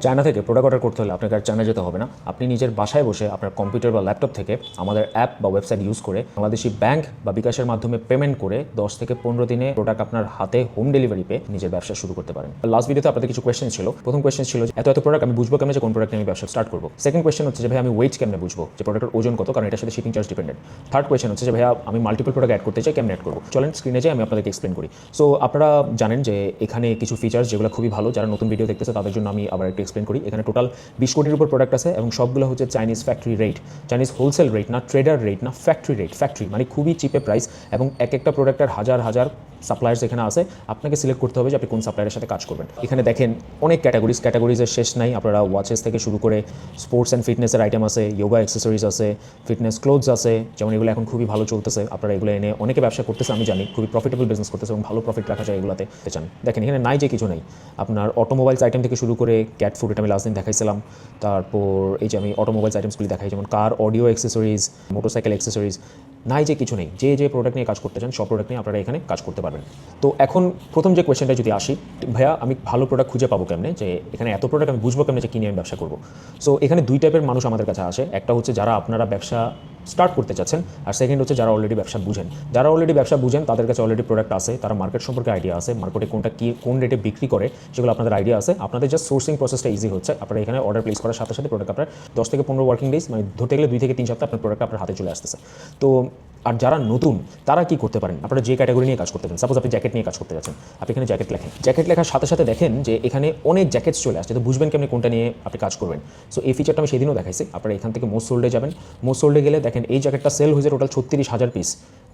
China থেকে product order করতে হলে আপনাকে আর চায়না যেতে হবে না। আপনি নিজের বাসায় বসে আপনার কম্পিউটার বা ল্যাপটপ থেকে আমাদের অ্যাপ বা ওয়েবসাইট ইউজ করে বাংলাদেশি ব্যাংক বা বিকাশের মাধ্যমে পেমেন্ট করে 10 থেকে 15 দিনে প্রোডাক্ট আপনার হাতে হোম ডেলিভারি পেয়ে নিজের ব্যবসা শুরু করতে পারেন। লাস্ট ভিডিওতে আপনাদের কিছু কোয়েশ্চেন ছিল। প্রথম কোয়েশ্চেন ছিল যে এত প্রোডাক্ট আমি বুঝবো কেমন যে কোন প্রোডাক্ট আমি ব্যবসা স্টার্ট করবো। সেকেন্ড কোয়েশ্চেন হচ্ছে যে ভাই আমি ওয়েট কেমনে বুঝবো যে প্রোডাক্টের ওজন কত, কারণ এটার সাথে shipping charge dependent. Third question হচ্ছে যে ভাইয়া আমি মাল্টিপল প্রোডাক্ট অ্যাড করতে চাই, কেমনে অ্যাড করবো। চলেন স্ক্রিনে যাই, আমি আপনাদেরকে এক্সপ্লেন করি। সো আপনারা জানেন যে এখানে কিছু ফিচার্স যেগুলো খুবই ভালো, যারা নতুন ভিডিও দেখতেছে তাদের জন্য আমি আবার একটু এক্সপ্লেন করি। এখানে টোটাল 20 কোটির উপর প্রোডাক্ট আছে এবং সবগুলো হচ্ছে Chinese factory rate, Chinese wholesale rate না, ট্রেডার রেট না, ফ্যাক্টরি রেট। ফ্যাক্টরি মানে খুবই চিপে প্রাইস এবং এক একটা প্রোডাক্টের হাজার হাজার সাপ্লায়ার্স এখানে আছে। আপনাকে সিলেক্ট করতে হবে যে আপনি কোন সাপ্লায়ারের সাথে কাজ করবেন। এখানে দেখেন অনেক ক্যাটাগরিজের শেষ নাই। আপনারা ওয়াচেস থেকে শুরু করে স্পোর্টস অ্যান্ড ফিটনেসের আইটেম আছে, যোগা অ্যাক্সেসরিজ আছে, ফিটনেস ক্লোথস আছে, যেমন এগুলো এখন খুবই ভালো চলতেছে। আপনারা এগুলো এনে অনেকে ব্যবসা করতেছে, আমি জানি খুবই প্রফিটেবল বিজনেস করতেছে এবং ভালো প্রফিট রাখা যায় এগুলোতে চান। দেখেন এখানে নাই যে কিছু নেই। আপনার অটোমোবাইলস আইটেম থেকে শুরু করে ক্যাট ফুড, এটা আমি লাস্ট দিন দেখাইছিলাম। তারপর এই যে আমি অটোমোবাইলস আইটেমসগুলি দেখাই, যেমন কার অডিও অ্যাক্সেসরিজ, মোটরসাইকেল অ্যাক্সেসরিজ। নাই যে কিছু নেই, যে প্রোডাক্ট নিয়ে কাজ করতে চান সব প্রোডাক্ট নিয়ে আপনারা এখানে কাজ করতে পারবেন। তো এখন প্রথম যে কোয়েশ্চেনটা যদি আসি, ভাইয়া আমি ভালো প্রোডাক্ট খুঁজে পাবো কেমনে, যে এখানে এত প্রোডাক্ট আমি বুঝবো কেমনে যে কিনে আমি ব্যবসা করবো। সো এখানে দুই টাইপের মানুষ আমাদের কাছে আসে। একটা হচ্ছে যারা আপনারা ব্যবসা স্টার্ট করতে চাচ্ছেন, আর সেকেন্ড হচ্ছে যারা অলরেডি ব্যবসা বুঝেন। যারা অলরেডি ব্যবসা বুঝেন তাদের কাছে অলরেডি প্রোডাক্ট আছে, তারা মার্কেট সম্পর্কে আইডিয়া আছে, মার্কেটে কোনটা কি কোন রেটে বিক্রি করে সেগুলো আপনাদের আইডিয়া আছে। আপনাদের জাস্ট সোর্সিং প্রসেসটা ইজি হচ্ছে। আপনারা এখানে অর্ডার প্লেস করার সাথে সাথে প্রোডাক্ট আপনার 10 থেকে 15 ওয়ার্কিং ডেজ, মানে ধরতে গেলে 2 থেকে 3 সপ্তাহ আপনার প্রোডাক্ট আপনার হাতে চলে আসতেছে। তো আর যারা নতুন তারা কি করতে পারেন, আপনারা যে ক্যাটাগরি নিয়ে কাজ করতে চান, সাপোজ আপনি জ্যাকেট নিয়ে কাজ করতে যাচ্ছেন, আপনি এখানে জ্যাকেট লেখেন। জ্যাকেট লেখার সাথে সাথে দেখেন যে এখানে অনেক জ্যাকেটস চলে আসছে, তো বুঝবেন কেমনি কোনটা নিয়ে আপনি কাজ করবেন। সো এই ফিচারটা আমি সেদিনও দেখাইছি। আপনারা এখান থেকে মোস্ট সোল্ডে যাবেন। মোস্ট সোল্ডে গেলে দেখেন এই জ্যাকেটটা সেল হয়েছে টোটাল 36,000 পিস।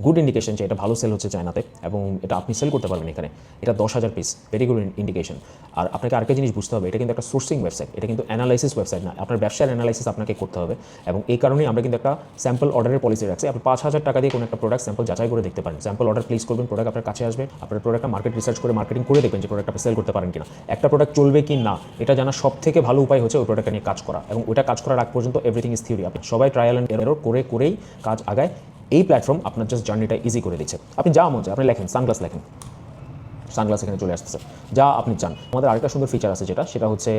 গুড ইন্ডিকেশন যে এটা ভালো সেল হচ্ছে চায়নাতে এবং এটা আপনি সেল করতে পারবেন এখানে। এটা 10,000 পিস, ভেরি গুড ইন্ডিকেশন। আর আপনাকে আরেকটা জিনিস বুঝতে হবে, এটা কিন্তু একটা সোর্সিং ওয়েবসাইট, এটা কিন্তু অ্যানালাইসিস ওয়েবসাইট না। আপনার ব্যবসার অ্যানালাইসিস আপনাকে করতে হবে এবং এই কারণেই আমরা কিন্তু একটা স্যাম্পল অর্ডারের পলিসি রাখছি। আপনি 5,000 টাকা দিয়ে কোনো একটা প্রোডাক্ট স্যাম্পল যাচাই করে দেখতে পারেন। স্যাম্পল অর্ডার প্লেস করবেন, প্রোডাক্ট আপনার কাছে আসবে, আপনার প্রোডাক্টটা মার্কেট রিসার্চ করে মার্কেটিং করে দেখবেন যে প্রোডাক্ট আপনি সেল করতে পারেন কিনা, একটা প্রোডাক্ট চলবে কি না। এটা জানার সব থেকে ভালো উপায় হচ্ছে ওই প্রোডাক্টটা নিয়ে কাজ করা, এবং ওইটা কাজ করার আগ পর্যন্ত এভরিথিং ইজ থিওরি। আপনি সবাই ট্রায়াল অ্যান্ড এরর করেই কাজ আগায়। এই প্ল্যাটফর্ম আপনার জাস্ট জার্নিটা ইজি করে দিচ্ছে। আপনি যা মন চায় আপনি লেখেন, সানগ্লাস লেখেন, সানগ্লাস এখানে চলে আসতেছে, যা আপনি চান। আমাদের আরেকটা সুন্দর ফিচার আছে, সেটা হচ্ছে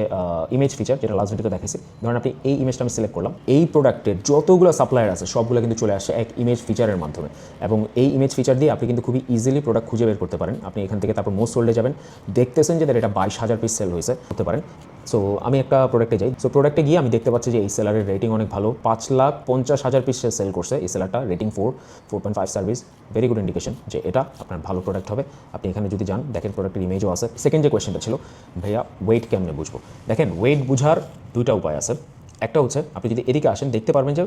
ইমেজ ফিচার, যেটা লাস্ট ভিডিওতে দেখাইছি। ধরেন আপনি এই ইমেজটা আমি সিলেক্ট করলাম, এই প্রোডাক্টের যতগুলো সাপ্লায়ার আছে সবগুলো কিন্তু চলে আসে এক ইমেজ ফিচারের মাধ্যমে, এবং এই ইমেজ ফিচার দিয়ে আপনি কিন্তু খুবই ইজিলি প্রোডাক্ট খুঁজে বের করতে পারেন। আপনি এখান থেকে তারপর মোস্ট সোল্ডে যাবেন, দেখতেছেন যে এটা 22,000 পিস সেল হয়েছে, করতে পারেন। সো আমি একটা প্রোডাক্টে যাই। সো প্রোডাক্টে গিয়ে আমি দেখতে পাচ্ছি যে এই সেলারের রেটিং অনেক ভালো, 5,50,000 পিস সেল করছে এই সেলারটা, rating 4.5 service, very good indication যে এটা আপনার ভালো প্রোডাক্ট হবে। আপনি এখানে যদি যান দেখেন প্রোডাক্টের ইমেজও আছে। সেকেন্ড যে কোয়েশ্চেনটা ছিল, ভাইয়া ওয়েট কেমনে বুঝবো, দেখেন ওয়েট বুঝার দুইটা উপায় আছে। একটা হচ্ছে আপনি যদি এদিকে আসেন দেখতে পারবেন যে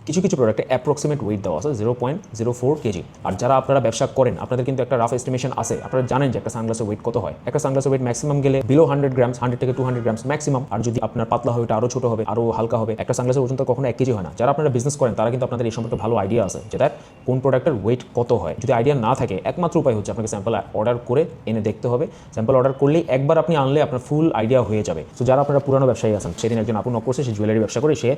কিছু কিছু প্রোডাক্টে অ্যাপ্রক্সিমেট ওয়েট দেওয়া আছে 0.04 কেজি। আর যারা আপনারা ব্যবসা করেন আপনাদের কিন্তু একটা রাফ এস্টিমেশন আছে, আপনারা জানেন যে একটা সানগ্লাসের ওয়েট কত হয়। একটা সানগ্লাসের ওয়েট ম্যাক্সিমাম গেলে বিলো 100 গ্রামস, 100 থেকে 200 গ্রামস ম্যাক্সিমাম। আর যদি আপনার পাতলা হয় ওটা আরও ছোটো হবে, আরও হালকা হবে। একটা সানগ্লাসের ওজন তো কখনো 1 কেজি হয় না। যারা আপনারা বিজনেস করেন তারা কিন্তু আপনাদের এই সম্পর্কে ভালো আইডিয়া আছে, যেটা কোন প্রোডাক্টের ওয়েট কত হয়। যদি আইডিয়া না থাকে একমাত্র উপায় হচ্ছে আপনাকে স্যাম্পল অর্ডার করে এনে দেখতে হবে। স্যাম্পল অর্ডার করলেই একবার আপনি আনলে আপনার ফুল আইডিয়া হয়ে যাবে। তো যারা আপনারা পুরানো ব্যবসায়ী আছেন, সেদিন একজন আপন নক করছে, সে জুয়েলারি ব্যবসা করে, সে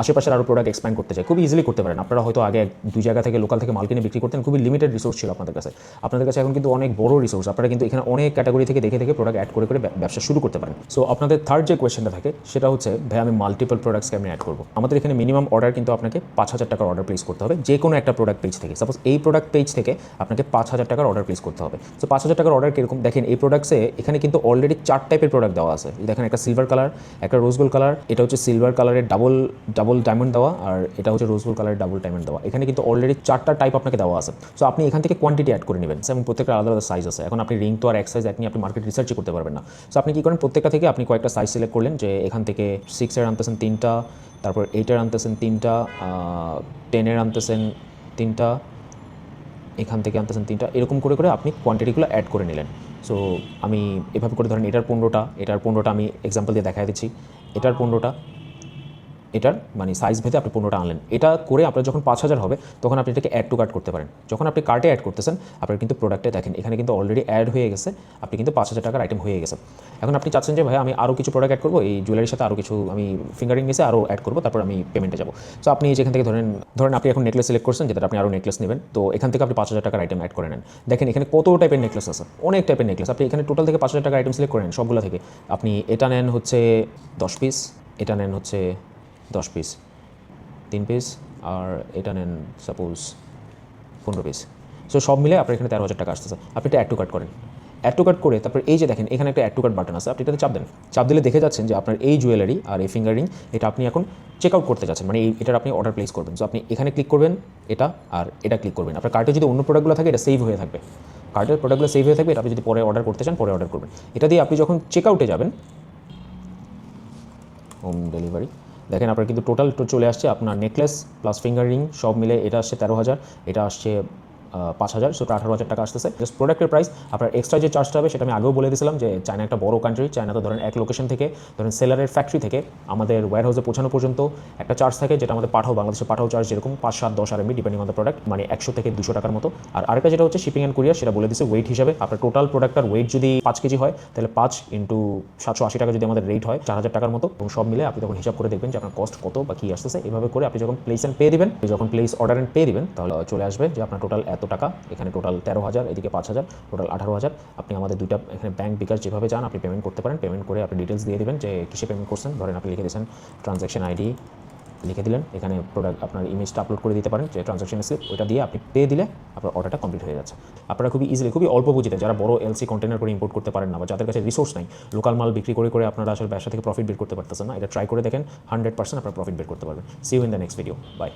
আশেপাশের আরও প্রোডাক্ট এক্সপ্যান্ড করতে চায়, খুবই ইজিলি করতে পারেন। আপনারা হয়তো আগে 2 জায়গা থেকে লোকাল থেকে মাল কিনে বিক্রি করতেন, খুবই লিমিটেড রিসোর্স ছিল আপনাদের কাছে। আপনাদের কাছে এখন কিন্তু অনেক বড় রিসোর্স, আপনারা কিন্তু এখানে অনেক ক্যাটাগরি থেকে দেখে প্রোডাক্ট অ্যাড করে ব্যবসা শুরু করতে পারেন। সো আপনাদের থার্ড যে কোয়েশ্চেনটা থাকে সেটা হচ্ছে, ভাই আমি মাল্টিপল প্রোডাক্টস কেমন অ্যাড করবো। আমাদের এখানে মিনিমাম অর্ডার কিন্তু আপনাকে 5,000 টাকার অর্ডার প্লেস করতে হবে যে কোনো একটা প্রোডাক্ট পেজ থেকে। সাপোজ এই প্রোডাক্ট পেজ থেকে আপনাকে 5,000 টাকার অর্ডার প্লেস করতে হবে। সো 5,000 টাকার অর্ডার কীরকম দেখেন, এই প্রোডাক্টসে এখানে কিন্তু অলরেডি 4 টাইপের প্রোডাক্ট দেওয়া আছে। দেখেন একটা সিলভার কালার, একটা রোজ গোল্ড কালার, এটা হচ্ছে সিলভার কালারের ডাবল ডায়মন্ড দেওয়া, আর এটা হচ্ছে রোজ গোল্ড কালারের ডাবল ডায়মন্ড দেওয়া। এখানে কিন্তু অলরেডি 4টা টাইপ আপনাকে দেওয়া আছে। সো আপনি এখান থেকে কোয়ান্টিটি অ্যাড করে নেবেন, এবং প্রত্যেকটা আলাদা আলাদা সাইজ আছে। এখন আপনি রিং তো আর এক সাইজ এক নিয়ে আপনি মার্কেট রিসার্চই করতে পারবেন না। সো আপনি কী করেন, প্রত্যেকটা থেকে আপনি কয়েকটা সাইজ সিলেক্ট করলেন, যে এখান থেকে 6-এর আনতেছেন 3টা, তারপর 8-এর আনতেছেন 3টা, 10-এর আনতেছেন 3টা, এখান থেকে আনতেছেন 3টা, এরকম করে করে আপনি কোয়ান্টিটিগুলো অ্যাড করে নিলেন। সো আমি এভাবে করে ধরেন এটার 15টা আমি এক্সাম্পল দিয়ে দেখাই দিচ্ছি, এটার 15টা, এটার মানে সাইজ ভেদে আপনি 15টা আনলেন। এটা করে আপনার যখন 5000 হবে তখন আপনি এটাকে অ্যাড টু কার্ট করতে পারেন। যখন আপনি কার্টে অ্যাড করতেছেন আপনার কিন্তু প্রোডাক্টে দেখেন এখানে কিন্তু অলরেডি অ্যাড হয়ে গেছে, আপনি কিন্তু 5000 টাকার আইটেম হয়ে গেছে। এখন আপনি চাচ্ছেন যে ভাই আমি আরও কিছু প্রোডাক্ট অ্যাড করবো, এই জুয়েলারির সাথে আরও কিছু আমি ফিঙ্গারিং নিচে আরও অ্যাড করবো, তারপর আমি পেমেন্টে যাবো। সো আপনি যেখান থেকে ধরেন আপনি এখন নেকলেস সিলেক্ট করছেন, যেটা আপনি আরও নেকলেস নেবেন, তো এখান থেকে আপনি 5000 টাকার আইটেম অ্যাড করে নেন। দেখেন এখানে কত টাইপের নেকলেস আছে, অনেক টাইপের নেকলেস। আপনি এখানে টোটাল থেকে 5000 টাকার আইটেম সিলেক্ট করে নেন সবগুলো থেকে। আপনি এটা নেন হচ্ছে 10 পিস, এটা নেন হচ্ছে 10 পিস, 3 পিস, আর এটা নেন সাপোজ 15 পিস। সো সব মিলে আপনার এখানে 13,000 টাকা আসতেছে। আপনি এটা অ্যাড টু কার্ট করেন। অ্যাড টু কার্ট করে তারপর এই যে দেখেন এখানে একটা অ্যাড টু কার্ট বাটন আছে, আপনি এটাতে চাপ দেন। চাপ দিলে দেখে যাচ্ছেন যে আপনার এই জুয়েলারি আর এই ফিঙ্গারিং এটা আপনি এখন চেক আউট করতে যাচ্ছেন, মানে এটার আপনি অর্ডার প্লেস করবেন। সো আপনি এখানে ক্লিক করবেন, এটা আর এটা ক্লিক করবেন। আপনার কার্টে যদি অন্য প্রোডাক্টগুলো থাকে এটা সেভ হয়ে থাকবে, কার্টের প্রোডাক্টগুলো সেভ হয়ে থাকবে। এটা আপনি যদি পরে অর্ডার করতে চান পরে অর্ডার করবেন। এটা দিয়ে আপনি যখন চেক আউটে যাবেন, হোম ডেলিভারি, দেখেন আপনার কিন্তু টোটাল চলে আসছে আপনার নেকলেস প্লাস ফিঙ্গারিং সব মিলে এটা আসছে 13,000, এটা আসছে 5,000, সো 18,000 টাকা আসতেছে। জাস্ট প্রোডাক্টের প্রাইস। আপনার এক্সট্রা যে চার্জটা হবে সেটা আমি আগেও বলে দিয়েছিলাম যে চায়না একটা বড় কান্ট্রি, চায়না তো ধরেন এক লোকেশন থেকে ধরেন সেলারের ফ্যাক্টরি থেকে আমাদের ওয়্যার হাউসে পৌঁছানো পর্যন্ত একটা চার্জ থাকে, যেটা আমাদের পাঠাও বাংলাদেশে পাঠাও চার্জ যেরকম 5, 7, 10 RMB depending on the product, মানে 100 থেকে 200 টাকার মতো। আর আরেকটা যেটা হচ্ছে শিপিং অ্যান্ড কুরিয়ার, সেটা বলে দিচ্ছে ওয়েট হিসাবে। আপনার টোটাল প্রোডাক্টটার ওয়েট যদি 5 কেজি হয় তাহলে 5 ইন্টু 780 টাকা যদি আমাদের রেট হয় 4000 টাকার মতো, এবং সব মিলে আপনি তখন হিসাব করে দেখবেন যে আপনার কস্ট কত বা কী আসতেছে। এভাবে করে আপনি যখন প্লেস অ্যান্ড পে দিবেন, যখন প্লেস অর্ডার অ্যান্ড পে দিবেন, তাহলে চলে আসবে যে আপনার টোটাল এত টাকা, এখানে টোটাল 13,000, এদিকে 5,000, টোটাল 18,000। আপনি আমাদের দুইটা এখানে ব্যাংক বিকাশ যেভাবে চান আপনি পেমেন্ট করতে পারেন। পেমেন্ট করে আপনি ডিটেলস দিয়ে দেবেন যে কিসে পেমেন্ট করছেন। ধরেন আপনি লিখে দিয়েছেন ট্রানজ্যাকশন আইডি, লিখে দিলেন, এখানে প্রোডাক্ট আপনার ইমেজটা আপলোড করে দিতে পারেন যে ট্রানজ্যাকশন স্লিপ, ওইটা দিয়ে আপনি পে দিলে আপনার অর্ডারটা কমপ্লিট হয়ে যাচ্ছে। আপনারা খুবই ইজিলি, খুবই অল্প পুঁজিতে, যারা বড় এলসি কন্টেনার করে ইম্পোর্ট করতে পারেন না বা যাদের কাছে রিসোর্স নাই, লোকাল মাল বিক্রি করে আপনারা আসলে ব্যবসা থেকে প্রফিট বের করতে পারতেছেন না, এটা ট্রাই করে দেখেন, 100% আপনারা প্রফিট বের করতে পারবেন। See you in the next video, by.